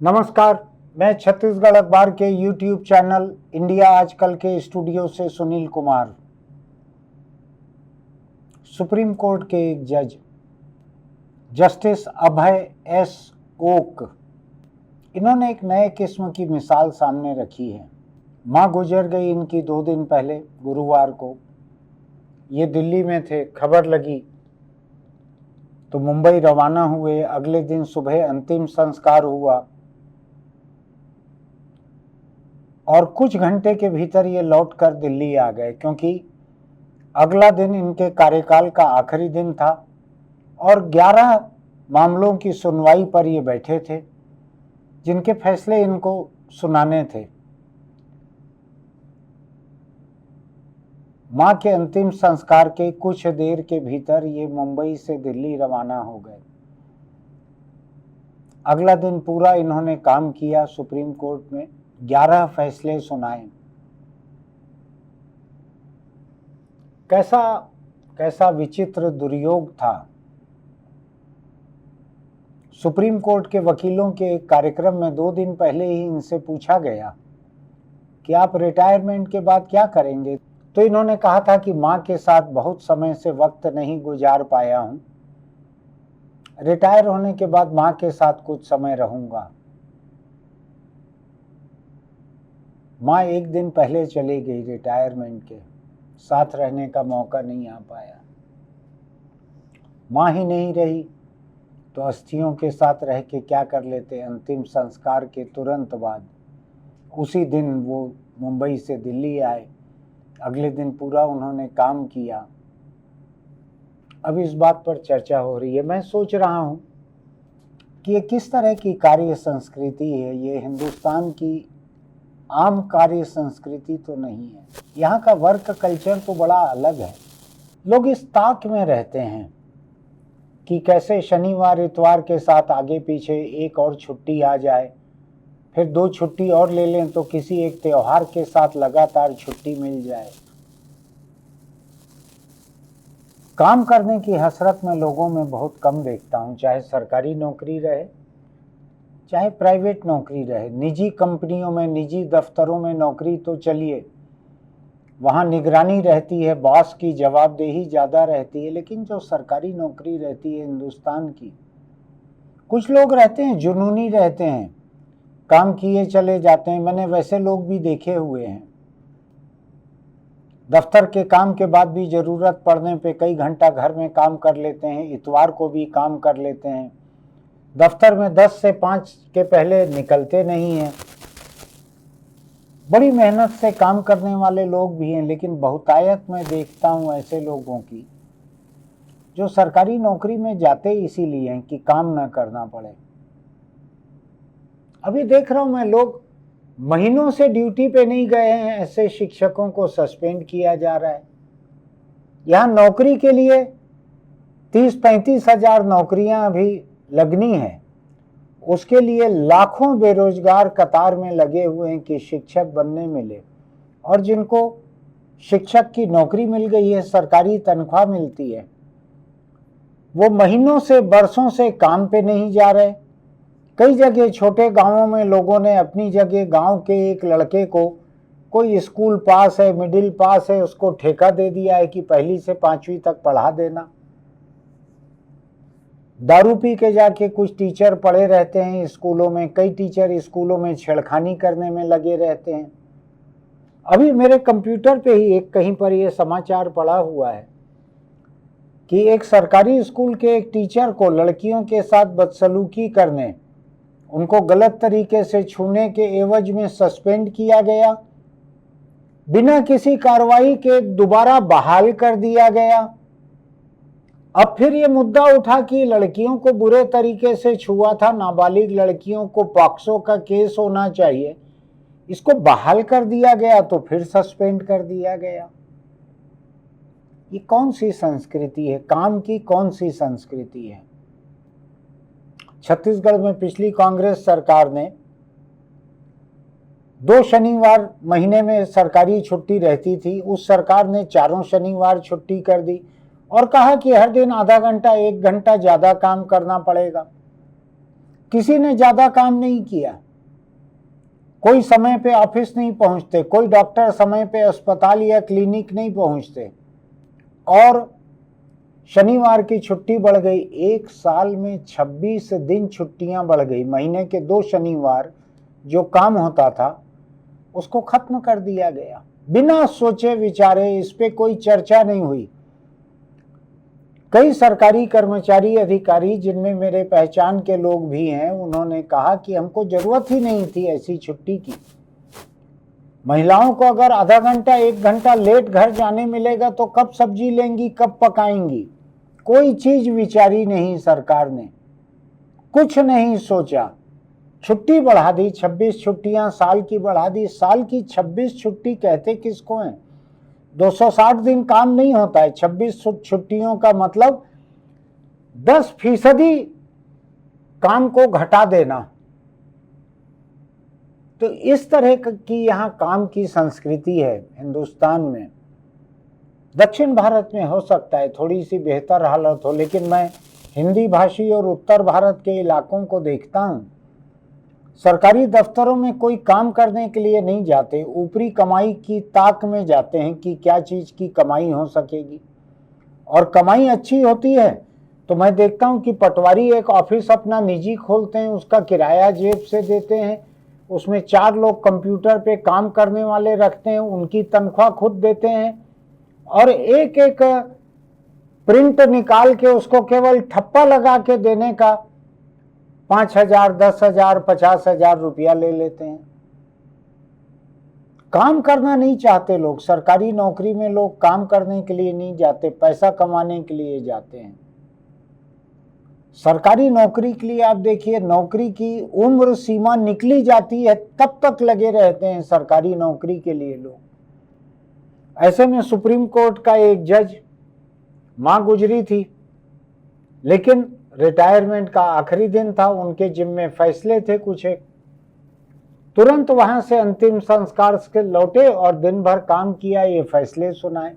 नमस्कार। मैं छत्तीसगढ़ अखबार के यूट्यूब चैनल इंडिया आजकल के स्टूडियो से सुनील कुमार। सुप्रीम कोर्ट के एक जज जस्टिस अभय एस ओक, इन्होंने एक नए किस्म की मिसाल सामने रखी है। मां गुजर गई इनकी 2 दिन पहले गुरुवार को। ये दिल्ली में थे, खबर लगी तो मुंबई रवाना हुए। अगले दिन सुबह अंतिम संस्कार हुआ और कुछ घंटे के भीतर ये लौटकर दिल्ली आ गए, क्योंकि अगला दिन इनके कार्यकाल का आखिरी दिन था और 11 मामलों की सुनवाई पर ये बैठे थे, जिनके फैसले इनको सुनाने थे। मां के अंतिम संस्कार के कुछ देर के भीतर ये मुंबई से दिल्ली रवाना हो गए। अगला दिन पूरा इन्होंने काम किया सुप्रीम कोर्ट में, 11 फैसले सुनाए। कैसा विचित्र दुर्योग था। सुप्रीम कोर्ट के वकीलों के एक कार्यक्रम में 2 दिन पहले ही इनसे पूछा गया कि आप रिटायरमेंट के बाद क्या करेंगे, तो इन्होंने कहा था कि मां के साथ बहुत समय से वक्त नहीं गुजार पाया हूं, रिटायर होने के बाद मां के साथ कुछ समय रहूंगा। मां एक दिन पहले चली गई, रिटायरमेंट के साथ रहने का मौका नहीं आ पाया। मां ही नहीं रही तो अस्थियों के साथ रह के क्या कर लेते। अंतिम संस्कार के तुरंत बाद उसी दिन वो मुंबई से दिल्ली आए। अगले दिन पूरा उन्होंने काम किया। अब इस बात पर चर्चा हो रही है। मैं सोच रहा हूं कि ये किस तरह की कार्य संस्कृति है। ये हिंदुस्तान की आम कार्य संस्कृति तो नहीं है। यहाँ का वर्क कल्चर तो बड़ा अलग है। लोग इस ताक में रहते हैं कि कैसे शनिवार इतवार के साथ आगे पीछे एक और छुट्टी आ जाए, फिर 2 छुट्टी और ले लें तो किसी एक त्योहार के साथ लगातार छुट्टी मिल जाए। काम करने की हसरत में लोगों में बहुत कम देखता हूँ, चाहे सरकारी नौकरी रहे चाहे प्राइवेट नौकरी रहे। निजी कंपनियों में, निजी दफ्तरों में नौकरी तो चलिए, वहाँ निगरानी रहती है, बॉस की जवाबदेही ज़्यादा रहती है, लेकिन जो सरकारी नौकरी रहती है हिंदुस्तान की, कुछ लोग रहते हैं जुनूनी रहते हैं, काम किए चले जाते हैं। मैंने वैसे लोग भी देखे हुए हैं। दफ्तर के काम के बाद भी ज़रूरत पड़ने पे कई घंटा घर में काम कर लेते हैं, इतवार को भी काम कर लेते हैं। दफ्तर में 10 से 5 के पहले निकलते नहीं हैं। बड़ी मेहनत से काम करने वाले लोग भी हैं, लेकिन बहुतायत में देखता हूँ ऐसे लोगों की जो सरकारी नौकरी में जाते इसीलिए हैं कि काम ना करना पड़े। अभी देख रहा हूँ मैं, लोग महीनों से ड्यूटी पे नहीं गए हैं, ऐसे शिक्षकों को सस्पेंड किया जा रहा है। यहाँ नौकरी के लिए 30-35 हजार नौकरियां अभी लगनी है, उसके लिए लाखों बेरोजगार कतार में लगे हुए हैं कि शिक्षक बनने मिले। और जिनको शिक्षक की नौकरी मिल गई है, सरकारी तनख्वाह मिलती है, वो महीनों से बरसों से काम पे नहीं जा रहे। कई जगह छोटे गांवों में लोगों ने अपनी जगह गांव के एक लड़के को, कोई स्कूल पास है, मिडिल पास है, उसको ठेका दे दिया है कि 1ली से 5वीं तक पढ़ा देना। दारू पी के जाके कुछ टीचर पड़े रहते हैं स्कूलों में। कई टीचर स्कूलों में छेड़खानी करने में लगे रहते हैं। अभी मेरे कंप्यूटर पे ही एक कहीं पर यह समाचार पड़ा हुआ है कि एक सरकारी स्कूल के एक टीचर को लड़कियों के साथ बदसलूकी करने, उनको गलत तरीके से छूने के एवज में सस्पेंड किया गया, बिना किसी कार्रवाई के दोबारा बहाल कर दिया गया। अब फिर ये मुद्दा उठा कि लड़कियों को बुरे तरीके से छुआ था, नाबालिग लड़कियों को पॉक्सो का केस होना चाहिए, इसको बहाल कर दिया गया तो फिर सस्पेंड कर दिया गया। ये कौन सी संस्कृति है? काम की कौन सी संस्कृति है? छत्तीसगढ़ में पिछली कांग्रेस सरकार ने 2 शनिवार महीने में सरकारी छुट्टी रहती थी, उस सरकार ने 4 शनिवार छुट्टी कर दी और कहा कि हर दिन आधा घंटा 1 घंटा ज्यादा काम करना पड़ेगा। किसी ने ज्यादा काम नहीं किया, कोई समय पे ऑफिस नहीं पहुंचते, कोई डॉक्टर समय पे अस्पताल या क्लिनिक नहीं पहुंचते, और शनिवार की छुट्टी बढ़ गई। एक साल में 26 दिन छुट्टियां बढ़ गई। महीने के 2 शनिवार जो काम होता था उसको खत्म कर दिया गया, बिना सोचे विचारे। इस पे कोई चर्चा नहीं हुई। कई सरकारी कर्मचारी अधिकारी, जिनमें मेरे पहचान के लोग भी हैं, उन्होंने कहा कि हमको जरूरत ही नहीं थी ऐसी छुट्टी की। महिलाओं को अगर आधा घंटा 1 घंटा लेट घर जाने मिलेगा तो कब सब्जी लेंगी, कब पकाएंगी? कोई चीज विचारी नहीं सरकार ने, कुछ नहीं सोचा। छुट्टी बढ़ा दी, 26 छुट्टियां साल की बढ़ा दी। साल की 26 छुट्टी कहते किसको हैं? 260 दिन काम नहीं होता है। 26 छुट्टियों का मतलब 10% काम को घटा देना। तो इस तरह की यहाँ काम की संस्कृति है हिंदुस्तान में। दक्षिण भारत में हो सकता है थोड़ी सी बेहतर हालत हो, लेकिन मैं हिंदी भाषी और उत्तर भारत के इलाकों को देखता हूँ। सरकारी दफ्तरों में कोई काम करने के लिए नहीं जाते, ऊपरी कमाई की ताक में जाते हैं कि क्या चीज की कमाई हो सकेगी। और कमाई अच्छी होती है तो मैं देखता हूं कि पटवारी एक ऑफिस अपना निजी खोलते हैं, उसका किराया जेब से देते हैं, उसमें 4 लोग कंप्यूटर पे काम करने वाले रखते हैं, उनकी तनख्वाह खुद देते हैं, और एक एक प्रिंट निकाल के उसको केवल ठप्पा लगा के देने का 5,000, 10,000, 50,000 रुपया ले लेते हैं। काम करना नहीं चाहते लोग। सरकारी नौकरी में लोग काम करने के लिए नहीं जाते, पैसा कमाने के लिए जाते हैं। सरकारी नौकरी के लिए आप देखिए, नौकरी की उम्र सीमा निकली जाती है तब तक लगे रहते हैं सरकारी नौकरी के लिए लोग। ऐसे में सुप्रीम कोर्ट का एक जज, मां गुजरी थी, लेकिन रिटायरमेंट का आखिरी दिन था, उनके जिम्मे फैसले थे कुछ एक, तुरंत वहां से अंतिम संस्कार के लौटे और दिन भर काम किया, ये फैसले सुनाए।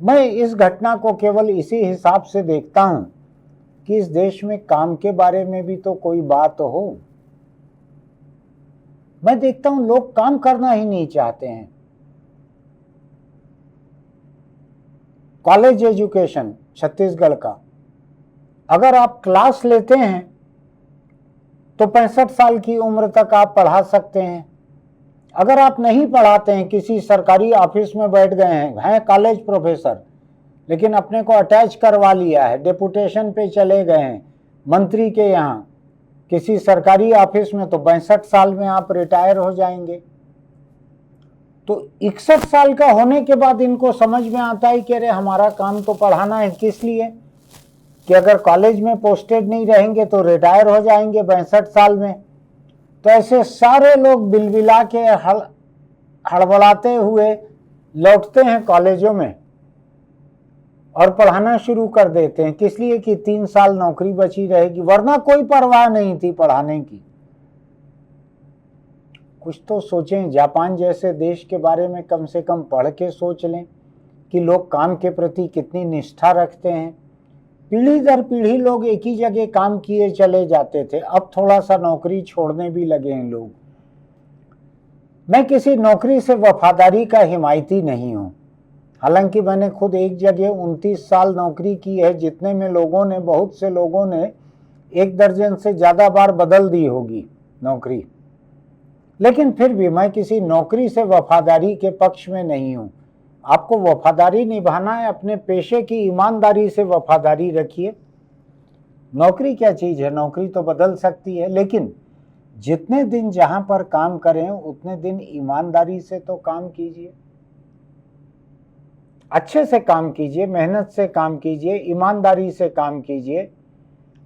मैं इस घटना को केवल इसी हिसाब से देखता हूं कि इस देश में काम के बारे में भी तो कोई बात हो। मैं देखता हूं लोग काम करना ही नहीं चाहते हैं। कॉलेज एजुकेशन छत्तीसगढ़ का, अगर आप क्लास लेते हैं तो 65 साल की उम्र तक आप पढ़ा सकते हैं। अगर आप नहीं पढ़ाते हैं, किसी सरकारी ऑफिस में बैठ गए हैं कॉलेज प्रोफेसर, लेकिन अपने को अटैच करवा लिया है, डेपुटेशन पे चले गए हैं मंत्री के यहाँ किसी सरकारी ऑफिस में, तो 62 साल में आप रिटायर हो जाएंगे। तो 61 साल का होने के बाद इनको समझ में आता है कि अरे हमारा काम तो पढ़ाना है, किस लिए कि अगर कॉलेज में पोस्टेड नहीं रहेंगे तो रिटायर हो जाएंगे 62 साल में। तो ऐसे सारे लोग बिलबिला के हड़बड़ाते हुए लौटते हैं कॉलेजों में और पढ़ाना शुरू कर देते हैं, किस लिए कि 3 साल नौकरी बची रहेगी, वरना कोई परवाह नहीं थी पढ़ाने की। कुछ तो सोचें, जापान जैसे देश के बारे में कम से कम पढ़ के सोच लें कि लोग काम के प्रति कितनी निष्ठा रखते हैं। पीढ़ी दर पीढ़ी लोग एक ही जगह काम किए चले जाते थे, अब थोड़ा सा नौकरी छोड़ने भी लगे हैं लोग। मैं किसी नौकरी से वफादारी का हिमायती नहीं हूं, हालांकि मैंने खुद एक जगह 29 साल नौकरी की है, जितने में लोगों ने, बहुत से लोगों ने 1 दर्जन से ज्यादा बार बदल दी होगी नौकरी। लेकिन फिर भी मैं किसी नौकरी से वफादारी के पक्ष में नहीं हूं। आपको वफादारी निभाना है, अपने पेशे की ईमानदारी से वफादारी रखिए। नौकरी क्या चीज है, नौकरी तो बदल सकती है, लेकिन जितने दिन जहां पर काम करें उतने दिन ईमानदारी से तो काम कीजिए, अच्छे से काम कीजिए, मेहनत से काम कीजिए, ईमानदारी से काम कीजिए।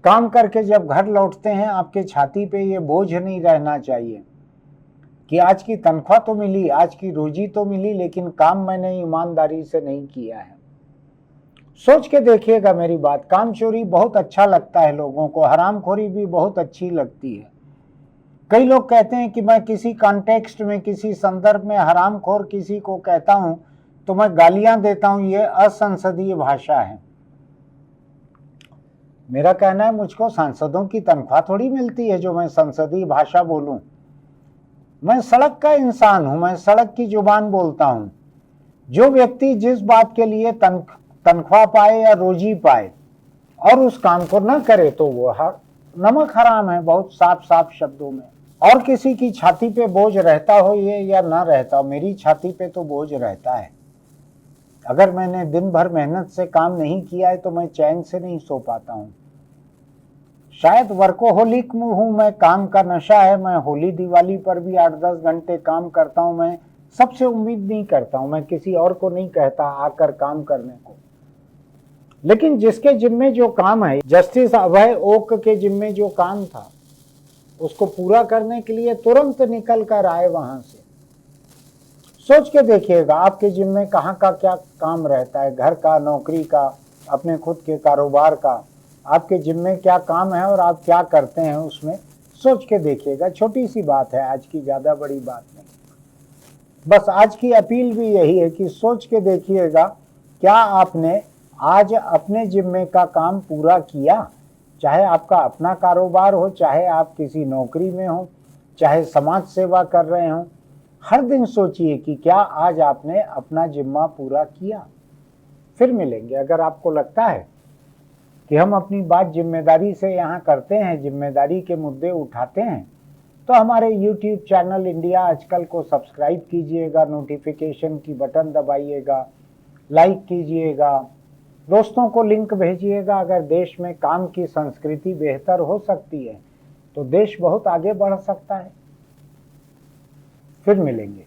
काम करके जब घर लौटते हैं आपके छाती पे ये बोझ नहीं रहना चाहिए कि आज की तनख्वाह तो मिली, आज की रोजी तो मिली, लेकिन काम मैंने ईमानदारी से नहीं किया है। सोच के देखिएगा मेरी बात। काम चोरी बहुत अच्छा लगता है लोगों को, हरामखोरी भी बहुत अच्छी लगती है। कई लोग कहते हैं कि मैं किसी कॉन्टेक्स्ट में, किसी संदर्भ में हरामखोर किसी को कहता हूं तो मैं गालियां देता हूं, ये असंसदीय भाषा है। मेरा कहना है मुझको सांसदों की तनख्वाह थोड़ी मिलती है जो मैं संसदीय भाषा बोलूं। मैं सड़क का इंसान हूं, मैं सड़क की जुबान बोलता हूं। जो व्यक्ति जिस बात के लिए तनख्वाह पाए या रोजी पाए और उस काम को न करे तो वो नमक हराम है, बहुत साफ साफ शब्दों में। और किसी की छाती पे बोझ रहता हो ये या ना रहता हो, मेरी छाती पे तो बोझ रहता है। अगर मैंने दिन भर मेहनत से काम नहीं किया है तो मैं चैन से नहीं सो पाता हूं। शायद वर्कोहोलिक हूं मैं, काम का नशा है, मैं होली दिवाली पर भी 8-10 घंटे काम करता हूं। मैं सबसे उम्मीद नहीं करता हूं, मैं किसी और को नहीं कहता आकर काम करने को। लेकिन जिसके जिम्मे जो काम है, जस्टिस अभय ओक के जिम्मे जो काम था उसको पूरा करने के लिए तुरंत निकल कर आए वहां से। सोच के देखिएगा आपके जिम्मे कहाँ का क्या काम रहता है, घर का, नौकरी का, अपने खुद के कारोबार का, आपके जिम्मे क्या काम है और आप क्या करते हैं उसमें। सोच के देखिएगा, छोटी सी बात है आज की, ज़्यादा बड़ी बात नहीं। बस आज की अपील भी यही है कि सोच के देखिएगा क्या आपने आज अपने जिम्मे का काम पूरा किया। चाहे आपका अपना कारोबार हो, चाहे आप किसी नौकरी में हो, चाहे समाज सेवा कर रहे हो, हर दिन सोचिए कि क्या आज आपने अपना जिम्मा पूरा किया। फिर मिलेंगे। अगर आपको लगता है कि हम अपनी बात जिम्मेदारी से यहाँ करते हैं, जिम्मेदारी के मुद्दे उठाते हैं, तो हमारे YouTube चैनल इंडिया आजकल को सब्सक्राइब कीजिएगा, नोटिफिकेशन की बटन दबाइएगा, लाइक कीजिएगा, दोस्तों को लिंक भेजिएगा। अगर देश में काम की संस्कृति बेहतर हो सकती है तो देश बहुत आगे बढ़ सकता है। फिर मिलेंगे।